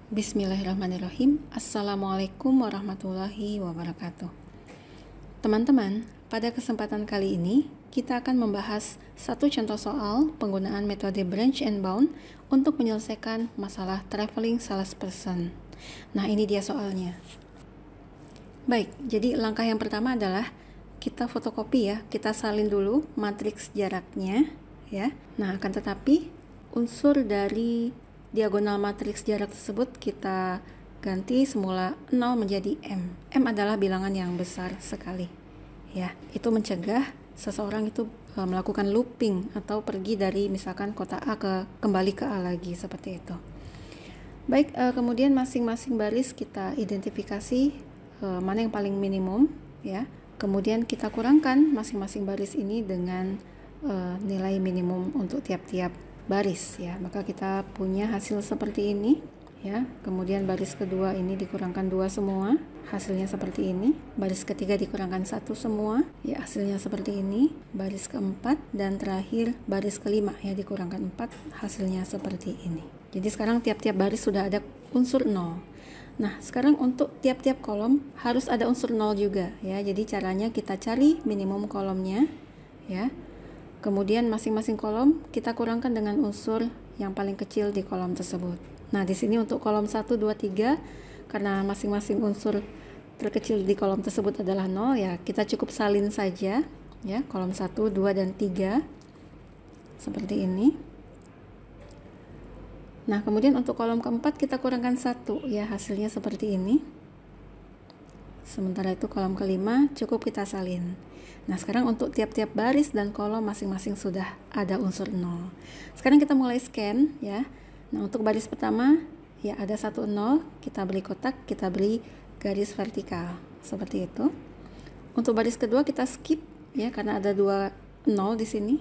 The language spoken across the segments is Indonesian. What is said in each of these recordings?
Bismillahirrahmanirrahim. Assalamualaikum warahmatullahi wabarakatuh. Teman-teman, pada kesempatan kali ini kita akan membahas satu contoh soal penggunaan metode branch and bound untuk menyelesaikan masalah traveling salesperson. Nah, ini dia soalnya. Baik, jadi langkah yang pertama adalah kita fotokopi ya, kita salin dulu matriks jaraknya ya. Nah, akan tetapi unsur dari diagonal matriks jarak tersebut kita ganti semula 0 menjadi M. M adalah bilangan yang besar sekali. Ya, itu mencegah seseorang itu melakukan looping atau pergi dari misalkan kota A kembali ke A lagi seperti itu. Baik, kemudian masing-masing baris kita identifikasi mana yang paling minimum ya. Kemudian kita kurangkan masing-masing baris ini dengan nilai minimum untuk tiap-tiap baris ya, maka kita punya hasil seperti ini ya. Kemudian baris kedua ini dikurangkan 2 semua, hasilnya seperti ini. Baris ketiga dikurangkan 1 semua ya, hasilnya seperti ini. Baris keempat dan terakhir baris kelima ya, dikurangkan 4, hasilnya seperti ini. Jadi sekarang tiap-tiap baris sudah ada unsur 0. Nah, sekarang untuk tiap-tiap kolom harus ada unsur 0 juga ya. Jadi caranya kita cari minimum kolomnya ya. Kemudian masing-masing kolom kita kurangkan dengan unsur yang paling kecil di kolom tersebut. Nah, di sini untuk kolom 1, 2, 3 karena masing-masing unsur terkecil di kolom tersebut adalah 0 ya, kita cukup salin saja ya, kolom 1, 2 dan 3 seperti ini. Nah, kemudian untuk kolom keempat kita kurangkan 1 ya, hasilnya seperti ini. Sementara itu kolom kelima cukup kita salin. Nah, sekarang untuk tiap-tiap baris dan kolom masing-masing sudah ada unsur 0. Sekarang kita mulai scan ya. Nah, untuk baris pertama ya ada 1 0, kita beri kotak, kita beri garis vertikal seperti itu. Untuk baris kedua kita skip ya karena ada 2 0 di sini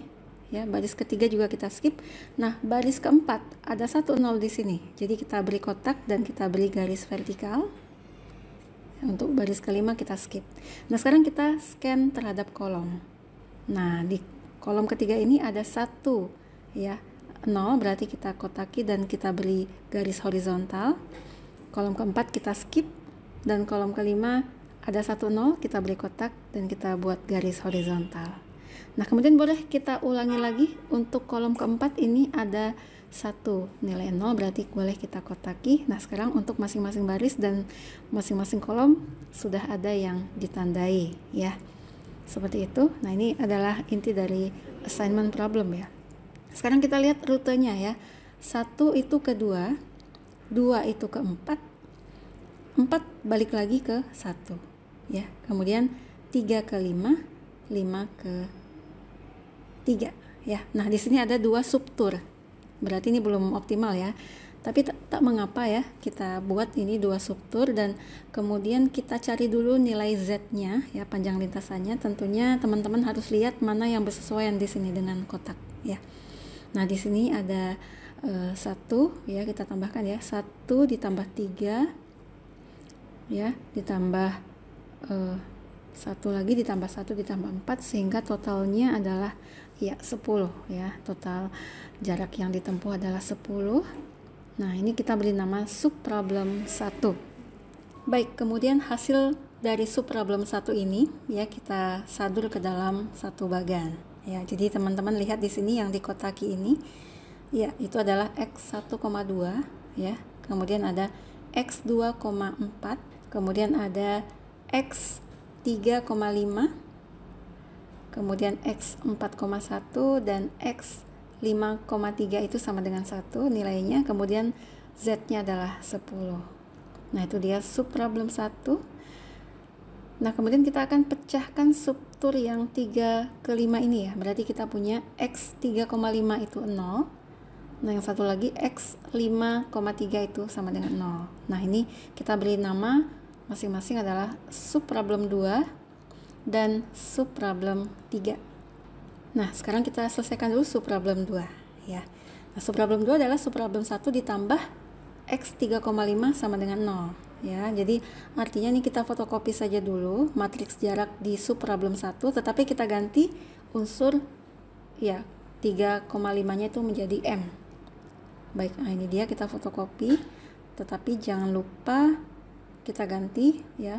ya. Baris ketiga juga kita skip. Nah, baris keempat ada 1 0 di sini. Jadi kita beri kotak dan kita beri garis vertikal. Untuk baris kelima kita skip. Nah, sekarang kita scan terhadap kolom. Nah, di kolom ketiga ini ada 1 ya, 0 berarti kita kotaki dan kita beri garis horizontal. Kolom keempat kita skip dan kolom kelima ada 1 0, kita beri kotak dan kita buat garis horizontal. Nah, kemudian boleh kita ulangi lagi. Untuk kolom keempat ini ada 1 nilai 0 berarti boleh kita kotaki. Nah, sekarang untuk masing-masing baris dan masing-masing kolom sudah ada yang ditandai ya, seperti itu. Nah, ini adalah inti dari assignment problem ya. Sekarang kita lihat rutenya ya. 1 itu ke 2, 2 itu ke 4, 4 balik lagi ke 1 ya. Kemudian 3 ke 5, 5 ke 3 ya. Nah, di sini ada 2 subtur. Berarti ini belum optimal ya. Tapi tak mengapa ya, kita buat ini 2 subtur dan kemudian kita cari dulu nilai Z-nya ya, panjang lintasannya. Tentunya teman-teman harus lihat mana yang bersesuaian di sini dengan kotak ya. Nah, di sini ada 1 ya, kita tambahkan ya, 1 ditambah 3 ya, ditambah 1 lagi ditambah 1 ditambah 4 sehingga totalnya adalah ya 10 ya. Total jarak yang ditempuh adalah 10. Nah, ini kita beri nama subproblem 1. Baik, kemudian hasil dari subproblem 1 ini ya kita sadur ke dalam satu bagan ya. Jadi teman-teman lihat di sini yang dikotaki ini ya, itu adalah X1,2 ya. Kemudian ada X2,4, kemudian ada X3,5, kemudian X4,1 dan X5,3 itu sama dengan 1 nilainya. Kemudian Z-nya adalah 10. Nah, itu dia subproblem 1. Nah, kemudian kita akan pecahkan subtur yang 3 ke 5 ini ya. Berarti kita punya X3,5 itu 0. Nah, yang satu lagi X5,3 itu sama dengan 0. Nah, ini kita beri nama masing-masing adalah subproblem 2 dan subproblem 3. Nah, sekarang kita selesaikan dulu subproblem 2 ya. Nah, subproblem 2 adalah subproblem 1 ditambah X3,5 sama dengan 0 ya. Jadi artinya ini kita fotokopi saja dulu matriks jarak di subproblem 1, tetapi kita ganti unsur ya 3,5 nya itu menjadi M. Baik, nah ini dia kita fotokopi tetapi jangan lupa kita ganti ya,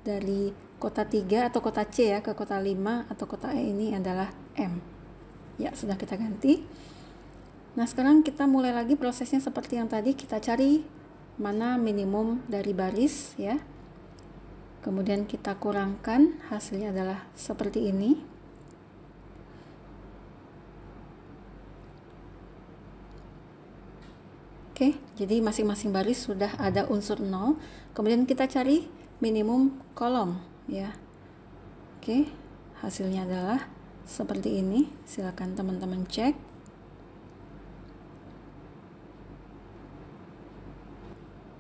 dari kota 3 atau kota C ya ke kota 5 atau kota E ini adalah M. Ya, sudah kita ganti. Nah, sekarang kita mulai lagi prosesnya seperti yang tadi, kita cari mana minimum dari baris ya. Kemudian kita kurangkan, hasilnya adalah seperti ini. Oke, jadi masing-masing baris sudah ada unsur 0. Kemudian kita cari minimum kolom ya. Oke, hasilnya adalah seperti ini. Silakan teman-teman cek.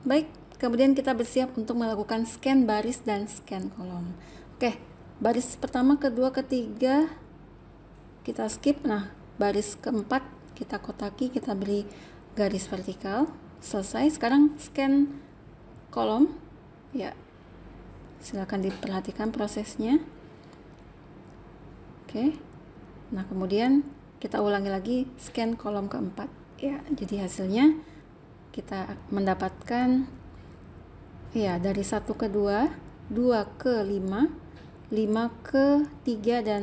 Baik, kemudian kita bersiap untuk melakukan scan baris dan scan kolom. Oke, baris pertama, kedua, ketiga kita skip. Nah, baris keempat kita kotaki, kita beri garis vertikal. Selesai. Sekarang scan kolom ya, silakan diperhatikan prosesnya. Oke, nah kemudian kita ulangi lagi scan kolom keempat ya. Jadi hasilnya kita mendapatkan ya dari 1 ke 2, 2 ke 5, 5 ke 3, dan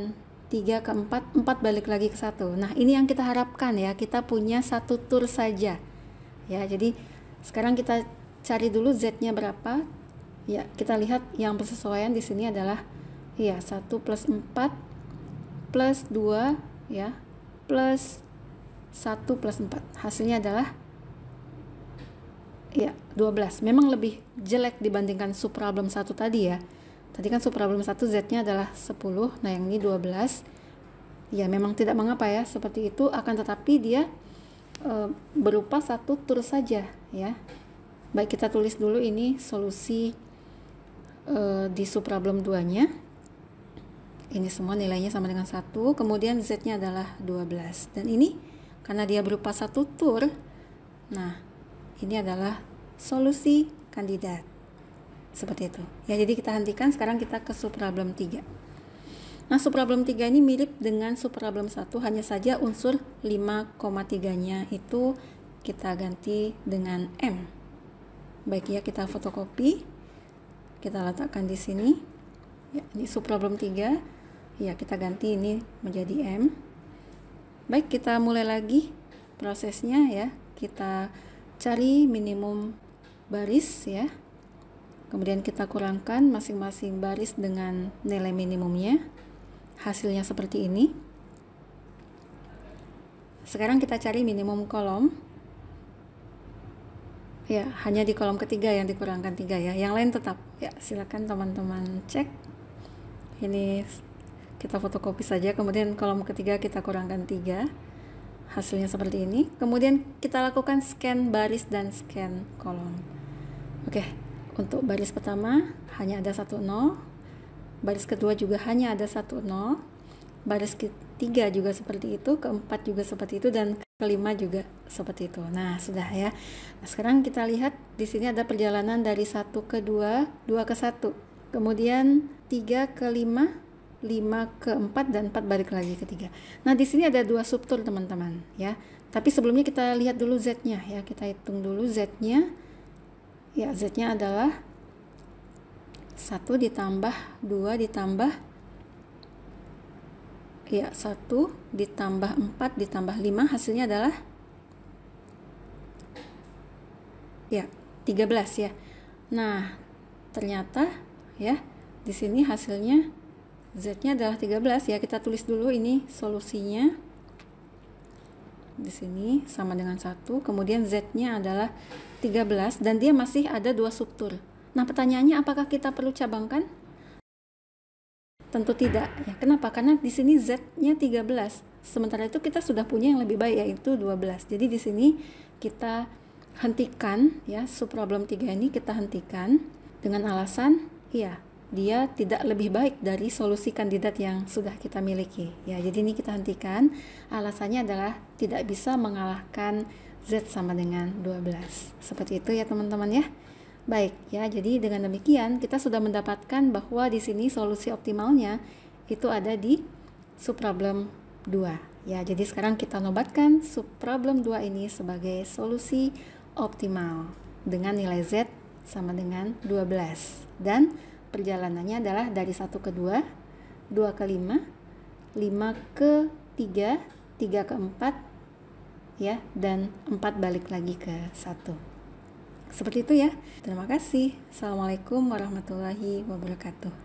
3 ke 4, 4 balik lagi ke 1. Nah, ini yang kita harapkan ya, kita punya satu tur saja ya. Jadi sekarang kita cari dulu Z-nya berapa ya. Kita lihat yang bersesuaian di sini adalah ya 1 plus 4 plus 2 ya plus 1 plus 4. Hasilnya adalah ya 12. Memang lebih jelek dibandingkan subproblem 1 tadi ya. Tadi kan subproblem 1 Z-nya adalah 10, nah yang ini 12. Ya memang tidak mengapa ya seperti itu, akan tetapi dia berupa satu tur saja ya. Baik, kita tulis dulu ini solusi di subproblem 2-nya. Ini semua nilainya sama dengan 1, kemudian Z-nya adalah 12. Dan ini karena dia berupa satu tur, nah ini adalah solusi kandidat. Seperti itu. Ya, jadi kita hentikan, sekarang kita ke subproblem 3. Nah, subproblem 3 ini mirip dengan subproblem 1, hanya saja unsur 5,3-nya itu kita ganti dengan M. Baik ya, kita fotokopi. Kita letakkan di sini. Ya, ini subproblem 3. Ya, kita ganti ini menjadi M. Baik, kita mulai lagi prosesnya ya. Kita cari minimum baris ya. Kemudian kita kurangkan masing-masing baris dengan nilai minimumnya. Hasilnya seperti ini. Sekarang kita cari minimum kolom. Ya, hanya di kolom ketiga yang dikurangkan 3 ya. Yang lain tetap. Ya, silakan teman-teman cek. Ini kita fotokopi saja. Kemudian kolom ketiga kita kurangkan 3. Hasilnya seperti ini. Kemudian kita lakukan scan baris dan scan kolom. Oke. Untuk baris pertama hanya ada 1 0, baris kedua juga hanya ada 1 0, baris ketiga juga seperti itu, keempat juga seperti itu, dan kelima juga seperti itu. Nah, sudah ya. Nah, sekarang kita lihat di sini ada perjalanan dari 1 ke 2, 2 ke 1, kemudian 3 ke 5, 5 ke 4, dan 4 balik lagi ke 3. Nah, di sini ada 2 subtur teman-teman ya. Tapi sebelumnya kita lihat dulu Z-nya ya. Kita hitung dulu Z-nya. Ya, Z-nya adalah 1 ditambah 2 ditambah ya 1 ditambah 4 ditambah 5, hasilnya adalah ya 13 ya. Nah, ternyata ya di sini hasilnya Z-nya adalah 13 ya. Kita tulis dulu ini solusinya. Di sini sama dengan 1, kemudian Z-nya adalah 13 dan dia masih ada 2 subtur. Nah, pertanyaannya apakah kita perlu cabangkan? Tentu tidak ya. Kenapa? Karena di sini Z-nya 13. Sementara itu kita sudah punya yang lebih baik yaitu 12. Jadi di sini kita hentikan ya, subproblem 3 ini kita hentikan dengan alasan ya dia tidak lebih baik dari solusi kandidat yang sudah kita miliki ya. Jadi ini kita hentikan, alasannya adalah tidak bisa mengalahkan Z sama dengan 12. Seperti itu ya teman-teman ya. Baik ya, jadi dengan demikian kita sudah mendapatkan bahwa di sini solusi optimalnya itu ada di subproblem 2 ya. Jadi sekarang kita nobatkan subproblem 2 ini sebagai solusi optimal. dengan nilai Z sama dengan 12. Dan perjalanannya adalah dari 1 ke 2, 2 ke 5, 5 ke 3, 3 ke 4, ya, dan 4 balik lagi ke 1. Seperti itu ya. Terima kasih. Assalamualaikum warahmatullahi wabarakatuh.